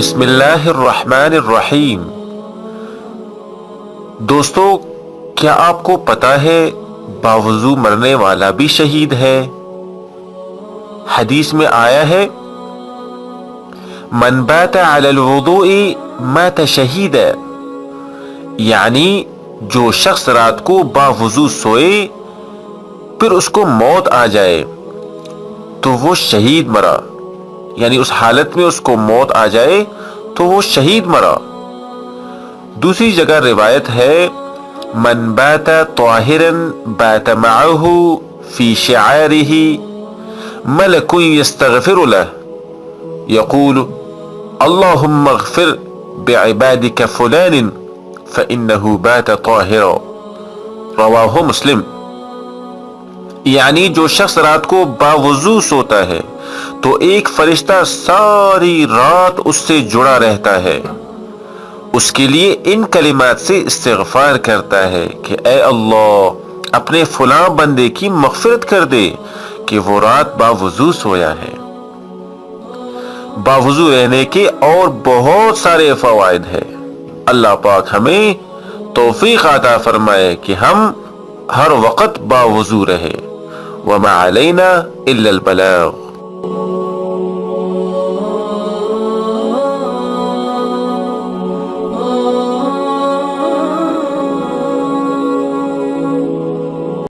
بسم اللہ الرحمن الرحیم۔ دوستو، کیا آپ کو پتا ہے باوضو مرنے والا بھی شہید ہے؟ حدیث میں آیا ہے من بات علی الوضوء مات شہیدا، یعنی جو شخص رات کو باوضو سوئے پھر اس کو موت آ جائے تو وہ شہید مرا، یعنی اس حالت میں اس کو موت آ جائے تو وہ شہید مرا۔ دوسری جگہ روایت ہے من بات طاہرا بات معه فی شعاره ملک یستغفر له یقول اللهم اغفر بعبادك فلان فإنه بات طاہرا، رواہ مسلم۔ یعنی جو شخص رات کو باوضو سوتا ہے تو ایک فرشتہ ساری رات اس سے جڑا رہتا ہے، اس کے لیے ان کلمات سے استغفار کرتا ہے کہ اے اللہ اپنے فلاں بندے کی مغفرت کر دے کہ وہ رات باوضو سویا ہے۔ باوضو رہنے کے اور بہت سارے فوائد ہیں۔ اللہ پاک ہمیں توفیق عطا فرمائے کہ ہم ہر وقت باوضو رہے۔ وما علینا الا البلاغ۔